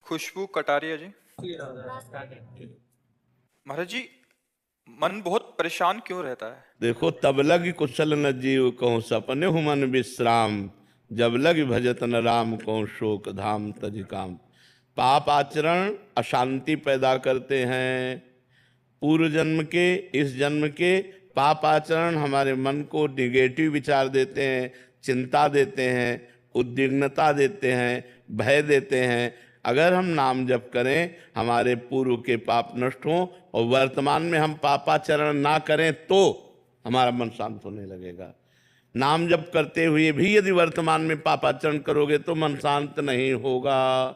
खुशबू कटारिया जी। महाराज जी, मन बहुत परेशान क्यों रहता है? देखो, तब लग कुशल न जीव कहूँ सपने हूँ मन विश्राम, जब लग भजत न राम कहूँ शोक धाम तज काम। पाप आचरण अशांति पैदा करते हैं। पूर्व जन्म के, इस जन्म के पाप आचरण हमारे मन को निगेटिव विचार देते हैं, चिंता देते हैं, उद्विग्नता देते हैं, भय देते हैं। अगर हम नाम जप करें, हमारे पूर्व के पाप नष्ट हों और वर्तमान में हम पापाचरण ना करें तो हमारा मन शांत होने लगेगा। नाम जप करते हुए भी यदि वर्तमान में पापाचरण करोगे तो मन शांत नहीं होगा।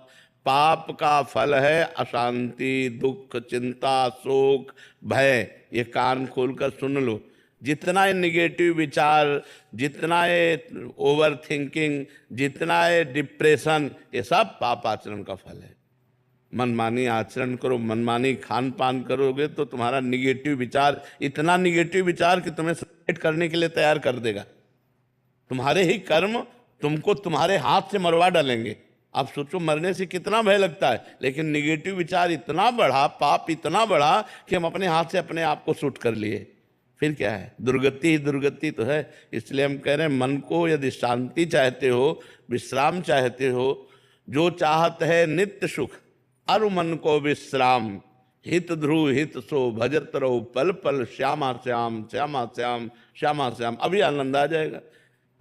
पाप का फल है अशांति, दुख, चिंता, शोक, भय। ये कान खोलकर सुन लो। जितना ये निगेटिव विचार, जितना ये ओवर थिंकिंग, जितना ये डिप्रेशन, ये सब पाप आचरण का फल है। मनमानी आचरण करो, मनमानी खान पान करोगे तो तुम्हारा निगेटिव विचार, इतना निगेटिव विचार कि तुम्हें सुसाइड करने के लिए तैयार कर देगा। तुम्हारे ही कर्म तुमको तुम्हारे हाथ से मरवा डालेंगे। आप सोचो, मरने से कितना भय लगता है, लेकिन निगेटिव विचार इतना बढ़ा, पाप इतना बढ़ा कि हम अपने हाथ से अपने आप को शूट कर लिए। फिर क्या है? दुर्गति ही दुर्गति तो है। इसलिए हम कह रहे हैं, मन को यदि शांति चाहते हो, विश्राम चाहते हो, जो चाहत है नित्य सुख अरु मन को विश्राम, हित ध्रुव हित सो भजत रहो पल पल श्यामा श्याम श्यामा श्याम श्यामा श्याम। अभी आनंद आ जाएगा।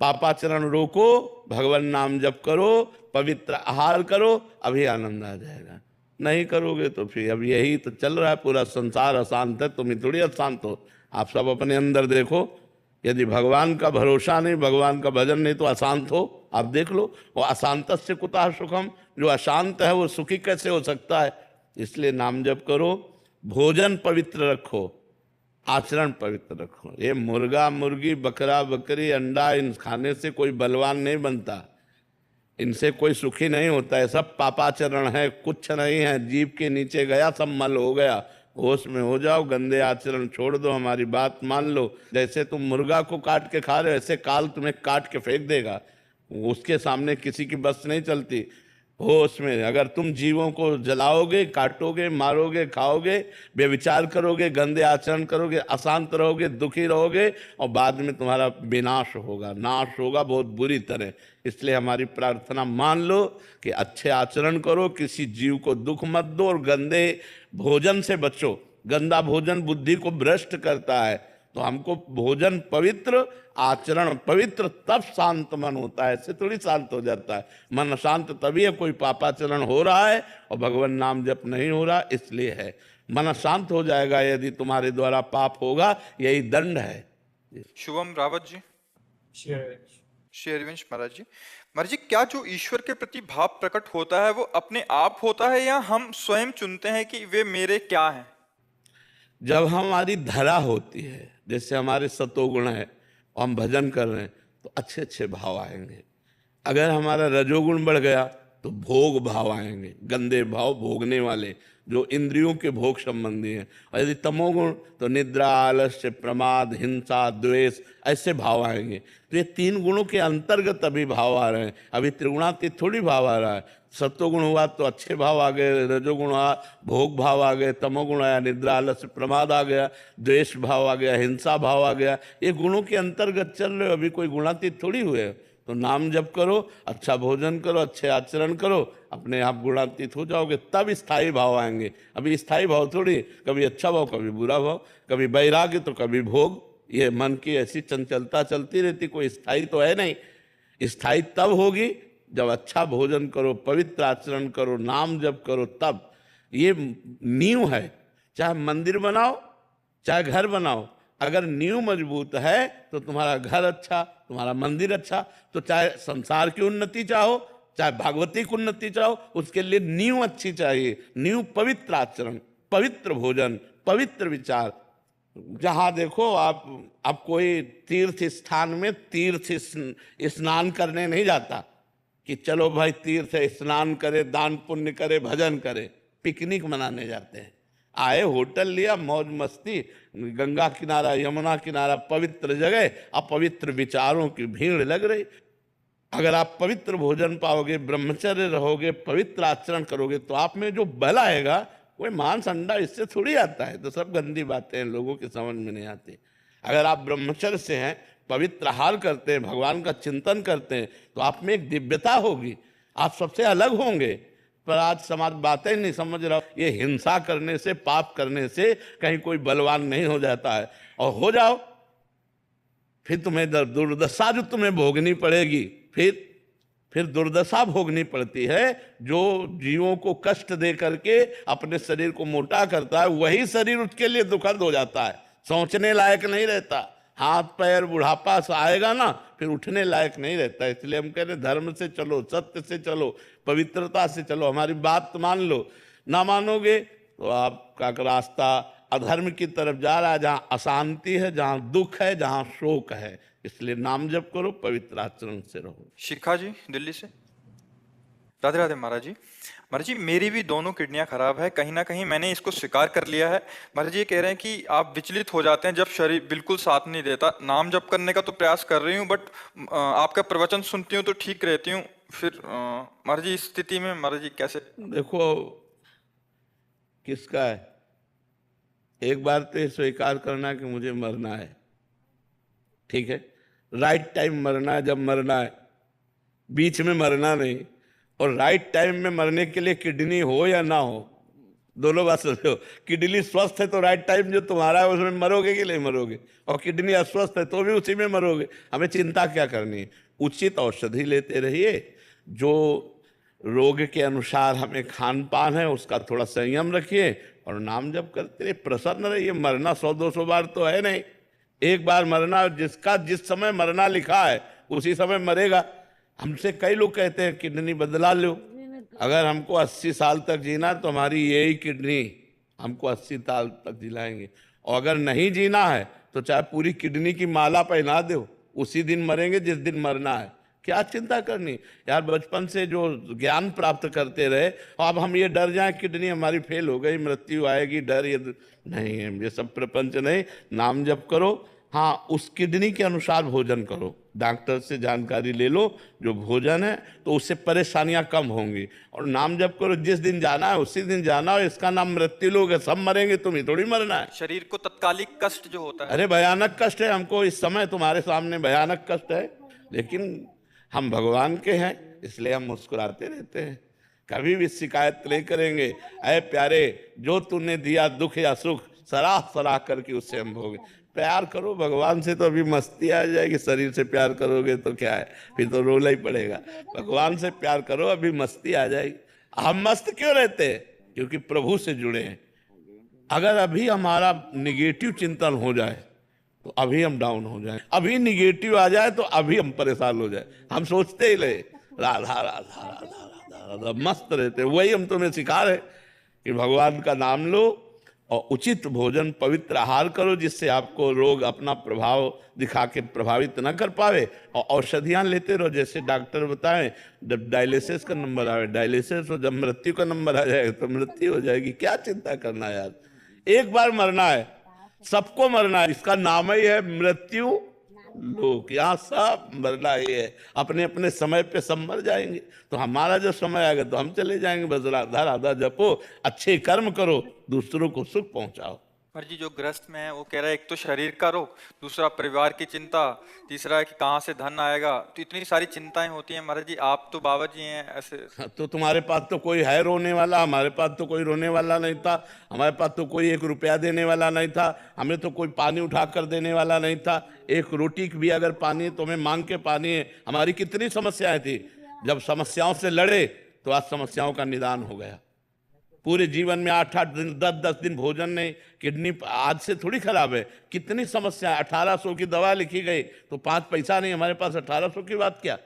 पापाचरण रोको, भगवान नाम जप करो, पवित्र आहार करो, अभी आनंद आ जाएगा। नहीं करोगे तो फिर अब यही तो चल रहा है। पूरा संसार अशांत है, तुम ही थोड़ी अशांत हो। आप सब अपने अंदर देखो। यदि भगवान का भरोसा नहीं, भगवान का भजन नहीं, तो अशांत हो। आप देख लो, वो अशांत से कुतः सुखम, जो अशांत है वो सुखी कैसे हो सकता है? इसलिए नाम जप करो, भोजन पवित्र रखो, आचरण पवित्र रखो। ये मुर्गा मुर्गी, बकरा बकरी, अंडा, इन खाने से कोई बलवान नहीं बनता, इनसे कोई सुखी नहीं होता है। सब पापाचरण है, कुछ नहीं है। जीभ के नीचे गया सब मल हो गया। होश में हो जाओ, गंदे आचरण छोड़ दो, हमारी बात मान लो। जैसे तुम मुर्गा को काट के खा रहे हो, ऐसे काल तुम्हें काट के फेंक देगा। उसके सामने किसी की बस नहीं चलती। होश में अगर तुम जीवों को जलाओगे, काटोगे, मारोगे, खाओगे, व्यभिचार करोगे, गंदे आचरण करोगे, अशांत रहोगे, दुखी रहोगे, और बाद में तुम्हारा विनाश होगा, नाश होगा बहुत बुरी तरह। इसलिए हमारी प्रार्थना मान लो कि अच्छे आचरण करो, किसी जीव को दुख मत दो, और गंदे भोजन से बचो। गंदा भोजन बुद्धि को भ्रष्ट करता है। तो हमको भोजन पवित्र, आचरण पवित्र, तब शांत मन होता है। ऐसे थोड़ी शांत हो जाता है। मन अशांत तभी है कोई पापाचरण हो रहा है और भगवान नाम जप नहीं हो रहा, इसलिए है। मन शांत हो जाएगा यदि तुम्हारे द्वारा पाप होगा, यही दंड है। शुभम रावत जी। शेरवंश महाराज जी। महाराज जी, क्या जो ईश्वर के प्रति भाव प्रकट होता है वो अपने आप होता है या हम स्वयं चुनते हैं कि वे मेरे क्या हैं? जब हमारी धरा होती है, जैसे हमारे सतोगुण है और हम भजन कर रहे हैं, तो अच्छे अच्छे भाव आएंगे। अगर हमारा रजोगुण बढ़ गया तो भोग भाव आएंगे, गंदे भाव, भोगने वाले, जो इंद्रियों के भोग संबंधी हैं। और यदि तमोगुण तो निद्रा, आलस्य, प्रमाद, हिंसा, द्वेष, ऐसे भाव आएंगे। तो ये तीन गुणों के अंतर्गत अभी भाव आ रहे हैं। अभी त्रिगुणातीत थोड़ी भाव आ रहा है। सत्वगुण हुआ तो अच्छे भाव आ गए, रजोगुण हुआ भोग भाव आ गए, तमोगुण आया निद्रा, आलस्य, प्रमाद आ गया, द्वेष भाव आ गया, हिंसा भाव आ गया। ये गुणों के अंतर्गत चल रहे हो, अभी कोई गुणातीत थोड़ी हुए। तो नाम जप करो, अच्छा भोजन करो, अच्छे आचरण करो, अपने आप गुणातीत हो जाओगे, तब स्थायी भाव आएंगे। अभी स्थायी भाव थोड़ी, कभी अच्छा भाव, कभी बुरा भाव, कभी वैराग्य तो कभी भोग। ये मन की ऐसी चंचलता चलती रहती, कोई स्थायी तो है नहीं। स्थायी तब होगी जब अच्छा भोजन करो, पवित्र आचरण करो, नाम जप करो, तब। ये नींव है। चाहे मंदिर बनाओ, चाहे घर बनाओ, अगर नींव मजबूत है तो तुम्हारा घर अच्छा, तुम्हारा मंदिर अच्छा। तो चाहे संसार की उन्नति चाहो, चाहे भागवती की उन्नति चाहो, उसके लिए नींव अच्छी चाहिए। नींव पवित्र आचरण, पवित्र भोजन, पवित्र विचार। जहाँ देखो आप कोई तीर्थ स्थान में तीर्थ स्नान करने नहीं जाता कि चलो भाई तीर्थ स्नान करे, दान पुण्य करे, भजन करे। पिकनिक मनाने जाते हैं। आए, होटल लिया, मौज मस्ती, गंगा किनारा, यमुना किनारा, पवित्र जगह, अपवित्र विचारों की भीड़ लग रही। अगर आप पवित्र भोजन पाओगे, ब्रह्मचर्य रहोगे, पवित्र आचरण करोगे, तो आप में जो बल आएगा, कोई मांस अंडा इससे थोड़ी आता है। तो सब गंदी बातें हैं, लोगों की समझ में नहीं आती। अगर आप ब्रह्मचर्य से हैं, पवित्र आहार करते हैं, भगवान का चिंतन करते हैं, तो आप में एक दिव्यता होगी, आप सबसे अलग होंगे। पर आज समाज बातें नहीं समझ रहा। ये हिंसा करने से, पाप करने से कहीं कोई बलवान नहीं हो जाता है, और हो जाओ फिर तुम्हें दुर्दशा जो तुम्हें भोगनी पड़ेगी। फिर दुर्दशा भोगनी पड़ती है। जो जीवों को कष्ट दे करके अपने शरीर को मोटा करता है, वही शरीर उसके लिए दुखद हो जाता है, सोचने लायक नहीं रहता। हाथ पैर बुढ़ापा से आएगा ना, फिर उठने लायक नहीं रहता। इसलिए हम कह रहे धर्म से चलो, सत्य से चलो, पवित्रता से चलो, हमारी बात मान लो। ना मानोगे तो आपका रास्ता अधर्म की तरफ जा रहा है, जहाँ अशांति है, जहाँ दुख है, जहाँ शोक है। इसलिए नाम जप करो, पवित्र आचरण से रहो। शिखा जी दिल्ली से। राधे राधे महाराज जी। महाराज जी, मेरी भी दोनों किडनियां खराब है, कहीं ना कहीं मैंने इसको स्वीकार कर लिया है। महाराज जी ये कह रहे हैं कि आप विचलित हो जाते हैं जब शरीर बिल्कुल साथ नहीं देता। नाम जप करने का तो प्रयास कर रही हूँ, बट आपका प्रवचन सुनती हूँ तो ठीक रहती हूँ। फिर महाराज जी इस स्थिति में महाराज जी कैसे? देखो किसका है, एक बार तो ये स्वीकार करना कि मुझे मरना है, ठीक है, राइट टाइम मरना है, जब मरना है, बीच में मरना नहीं। और राइट टाइम में मरने के लिए किडनी हो या ना हो, दोनों बात समझो। किडनी स्वस्थ है तो राइट टाइम जो तुम्हारा है उसमें मरोगे कि नहीं मरोगे, और किडनी अस्वस्थ है तो भी उसी में मरोगे। हमें चिंता क्या करनी है, उचित औषधि लेते रहिए। जो रोग के अनुसार हमें खान पान है उसका थोड़ा संयम रखिए, और नाम जप करते रहिए, प्रसन्न रहिए। मरना 100-200 बार तो है नहीं, एक बार मरना। जिसका जिस समय मरना लिखा है उसी समय मरेगा। हमसे कई लोग कहते हैं किडनी बदला लो। अगर हमको 80 साल तक जीना तो हमारी यही किडनी हमको 80 साल तक जिलाएंगे। और अगर नहीं जीना है तो चाहे पूरी किडनी की माला पहना दो, उसी दिन मरेंगे जिस दिन मरना है। क्या चिंता करनी यार, बचपन से जो ज्ञान प्राप्त करते रहे, अब हम ये डर जाए किडनी हमारी फेल हो गई, मृत्यु आएगी, डर ये नहीं है। ये सब प्रपंच नहीं, नाम जप करो। हाँ, उस किडनी के अनुसार भोजन करो, डॉक्टर से जानकारी ले लो जो भोजन है, तो उससे परेशानियां कम होंगी। और नाम जप करो, जिस दिन जाना है उसी दिन जाना, और इसका नाम मृत्यु लोग है। सब मरेंगे, तुम्हें थोड़ी मरना है। शरीर को तत्कालिक कष्ट जो होता है, अरे भयानक कष्ट है हमको इस समय, तुम्हारे सामने भयानक कष्ट है, लेकिन हम भगवान के हैं इसलिए हम मुस्कुराते रहते हैं। कभी भी शिकायत नहीं करेंगे। अरे प्यारे, जो तूने दिया दुख या सुख सराह सराह करके उससे हम भोगे। प्यार करो भगवान से तो अभी मस्ती आ जाएगी, शरीर से प्यार करोगे तो क्या है, फिर तो रोना ही पड़ेगा। भगवान से प्यार करो, अभी मस्ती आ जाएगी। हम मस्त क्यों रहते हैं? क्योंकि प्रभु से जुड़े हैं। अगर अभी हमारा निगेटिव चिंतन हो जाए तो अभी हम डाउन हो जाए, अभी निगेटिव आ जाए तो अभी हम परेशान हो जाए। हम सोचते ही रहे राधा राधा राधा राधा राधा, मस्त रहते। वही हम तुम्हें सिखा रहे कि भगवान का नाम लो और उचित भोजन, पवित्र आहार करो, जिससे आपको रोग अपना प्रभाव दिखा के प्रभावित न कर पावे। और औषधियाँ लेते रहो, जैसे डॉक्टर बताएं। जब डायलिसिस का नंबर आवे डायलिसिस हो, जब मृत्यु का नंबर आ जाएगा तो मृत्यु हो जाएगी। क्या चिंता करना यार, एक बार मरना है, सबको मरना है। इसका नाम ही है मृत्यु लोक। यहाँ सब मरना ही है, अपने अपने समय पे सब मर जाएंगे। तो हमारा जब समय आएगा तो हम चले जाएंगे। बस राधा राधा जपो, अच्छे कर्म करो, दूसरों को सुख पहुंचाओ। महाराज जी जो ग्रस्त में है वो कह रहा है एक तो शरीर का रोग, दूसरा परिवार की चिंता, तीसरा है कि कहाँ से धन आएगा। तो इतनी सारी चिंताएं होती हैं महाराज जी। आप तो बाबा जी हैं ऐसे। तो तुम्हारे पास तो कोई है रोने वाला, हमारे पास तो कोई रोने वाला नहीं था। हमारे पास तो कोई 1 रुपया देने वाला नहीं था, हमें तो कोई पानी उठा कर देने वाला नहीं था। एक रोटी भी अगर पानी है तो हमें मांग के पानी है। हमारी कितनी समस्याएं थी। जब समस्याओं से लड़े तो आज समस्याओं का निदान हो गया। पूरे जीवन में 8-8 दिन 10-10 दिन भोजन नहीं। किडनी आज से थोड़ी खराब है, कितनी समस्या। 1800 की दवा लिखी गई तो 5 पैसा नहीं हमारे पास, 1800 की बात क्या।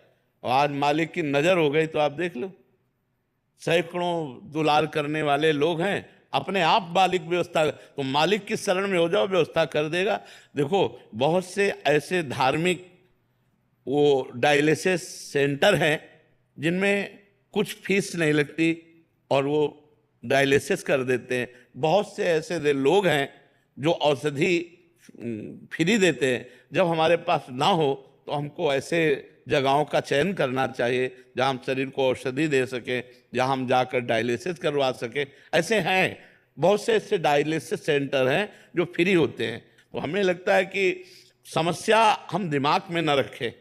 और आज मालिक की नजर हो गई तो आप देख लो, सैकड़ों दुलार करने वाले लोग हैं। अपने आप मालिक व्यवस्था, तो मालिक की शरण में हो जाओ, व्यवस्था कर देगा। देखो बहुत से ऐसे धार्मिक वो डायलिसिस सेंटर हैं जिनमें कुछ फीस नहीं लगती और वो डायलिसिस कर देते हैं। बहुत से ऐसे लोग हैं जो औषधि फ्री देते हैं। जब हमारे पास ना हो तो हमको ऐसे जगहों का चयन करना चाहिए जहाँ हम शरीर को औषधि दे सकें, जहाँ हम जाकर डायलिसिस करवा सकें। ऐसे हैं बहुत से ऐसे डायलिसिस सेंटर हैं जो फ्री होते हैं। तो हमें लगता है कि समस्या हम दिमाग में न रखें,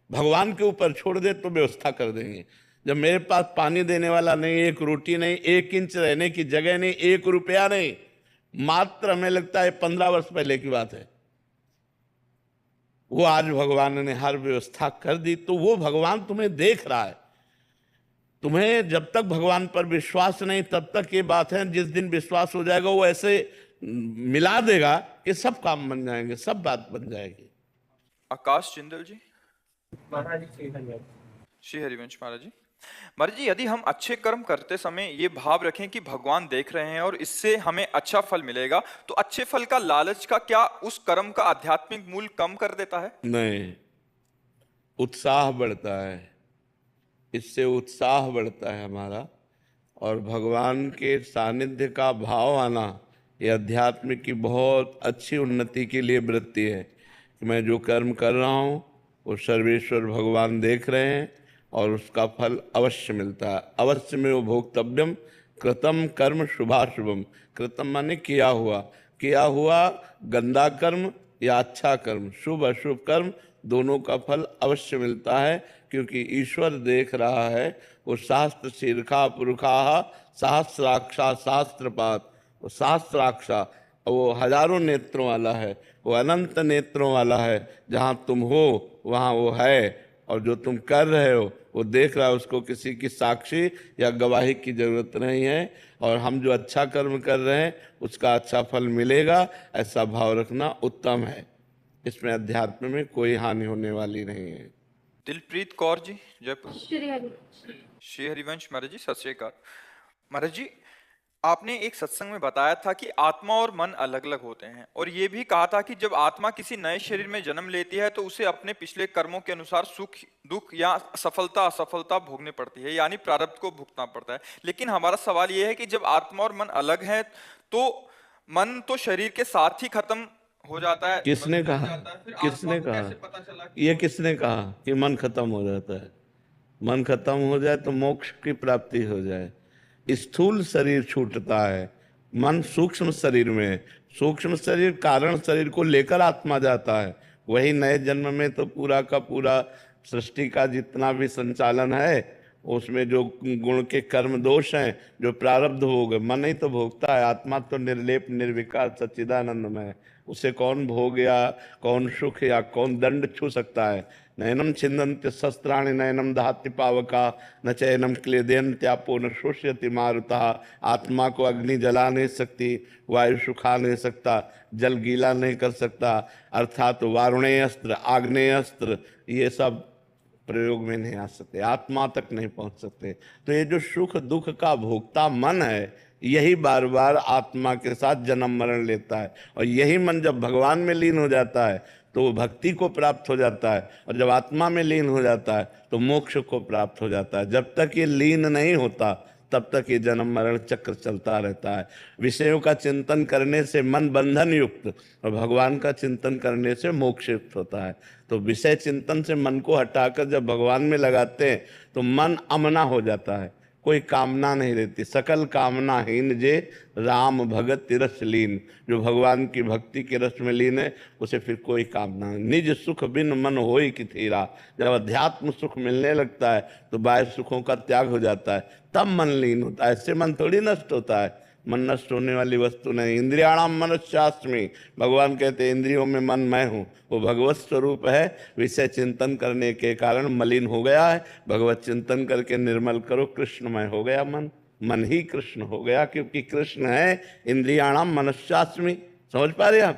भगवान के ऊपर छोड़ दे तो व्यवस्था कर देंगे। जब मेरे पास पानी देने वाला नहीं, एक रोटी नहीं, 1 इंच रहने की जगह नहीं, 1 रुपया नहीं, मात्र हमें लगता है 15 वर्ष पहले की बात है, वो आज भगवान ने हर व्यवस्था कर दी। तो वो भगवान तुम्हें देख रहा है। तुम्हें जब तक भगवान पर विश्वास नहीं तब तक ये बात है, जिस दिन विश्वास हो जाएगा वो ऐसे मिला देगा कि सब काम बन जाएंगे, सब बात बन जाएगी। आकाश जिंदल जी। महाराज श्री हरिवंश महाराज जी। महाराज जी, यदि हम अच्छे कर्म करते समय ये भाव रखें कि भगवान देख रहे हैं और इससे हमें अच्छा फल मिलेगा, तो अच्छे फल का लालच का क्या उस कर्म का आध्यात्मिक मूल्य कम कर देता है? नहीं, उत्साह बढ़ता है, इससे उत्साह बढ़ता है हमारा। और भगवान के सानिध्य का भाव आना ये अध्यात्म की बहुत अच्छी उन्नति के लिए वृत्ति है कि मैं जो कर्म कर रहा हूँ वो सर्वेश्वर भगवान देख रहे हैं और उसका फल अवश्य मिलता है। अवश्य में वो भोक्तव्यम कृतम कर्म शुभाशुभम। कृतम माने किया हुआ गंदा कर्म या अच्छा कर्म, शुभ अशुभ कर्म, दोनों का फल अवश्य मिलता है, क्योंकि ईश्वर देख रहा है। वो शास्त्र शीर्षा पुरुषा सहस्राक्षा शास्त्रपात, वो सहस्राक्षा वो हजारों नेत्रों वाला है, वो अनंत नेत्रों वाला है। जहाँ तुम हो वहाँ वो है, और जो तुम कर रहे हो वो देख रहा है। उसको किसी की साक्षी या गवाही की जरूरत नहीं है। और हम जो अच्छा कर्म कर रहे हैं उसका अच्छा फल मिलेगा, ऐसा भाव रखना उत्तम है। इसमें अध्यात्म में कोई हानि होने वाली नहीं है। दिलप्रीत कौर जी, जयपुर। श्री हरिवंश। श्री हरिवंश महाराज जी, सत श्री अकाल। महाराज जी, आपने एक सत्संग में बताया था कि आत्मा और मन अलग अलग होते हैं, और ये भी कहा था कि जब आत्मा किसी नए शरीर में जन्म लेती है तो उसे अपने पिछले कर्मों के अनुसार सुख दुख या सफलता असफलता भोगनी पड़ती है, यानी प्रारब्ध को भुगतना पड़ता है। लेकिन हमारा सवाल ये है कि जब आत्मा और मन अलग है तो मन तो शरीर के साथ ही खत्म हो जाता है। किसने बदल कहा? जाता है, फिर किसने आत्मा को कहा? कैसे पता चला कि ये किसने कहा कि मन खत्म हो जाता है? मन खत्म हो जाए तो मोक्ष की प्राप्ति हो जाए। स्थूल शरीर छूटता है, मन सूक्ष्म शरीर में है। सूक्ष्म शरीर कारण शरीर को लेकर आत्मा जाता है। वही नए जन्म में तो पूरा का पूरा सृष्टि का जितना भी संचालन है उसमें जो गुण के कर्म दोष हैं, जो प्रारब्ध भोग, मन ही तो भोगता है। आत्मा तो निर्लेप निर्विकार सच्चिदानंदमय है। उसे कौन भोग या कौन सुख या कौन दंड छू सकता है? नयनम छिन्दन्ति शस्त्राणि नयनम दहति पावका न चैनम क्लेदयन्त्यापो न शोष्यति मारुता। आत्मा को अग्नि जला नहीं सकती, वायु सुखा नहीं सकता, जल गीला नहीं कर सकता, अर्थात वारुणेय अस्त्र आग्नेय अस्त्र ये सब प्रयोग में नहीं आ सकते, आत्मा तक नहीं पहुंच सकते। तो ये जो सुख दुख का भोक्ता मन है यही बार बार आत्मा के साथ जन्म मरण लेता है। और यही मन जब भगवान में लीन हो जाता है तो वो भक्ति को प्राप्त हो जाता है, और जब आत्मा में लीन हो जाता है तो मोक्ष को प्राप्त हो जाता है। जब तक ये लीन नहीं होता तब तक ये जन्म मरण चक्र चलता रहता है। विषयों का चिंतन करने से मन बंधन युक्त, और भगवान का चिंतन करने से मोक्ष युक्त होता है। तो विषय चिंतन से मन को हटाकर जब भगवान में लगाते हैं तो मन अमना हो जाता है, कोई कामना नहीं रहती। सकल कामनाहीन जे राम भगत रस लीन, जो भगवान की भक्ति के रस में लीन है उसे फिर कोई कामना नहीं। निज सुख बिन मन होई कि थीरा। जब अध्यात्म सुख मिलने लगता है तो बाह्य सुखों का त्याग हो जाता है, तब मन लीन होता है। इससे मन थोड़ी नष्ट होता है, मन नष्ट होने वाली वस्तु नहीं। इंद्रियाणाम मनश्चास्मि, भगवान कहते हैं इंद्रियों में मन मैं हूँ। वो भगवत स्वरूप है, विषय चिंतन करने के कारण मलिन हो गया है। भगवत चिंतन करके निर्मल करो, कृष्णमय हो गया मन, मन ही कृष्ण हो गया, क्योंकि कृष्ण है इंद्रियाणाम मनश्चास्मि। समझ पा रहे आप?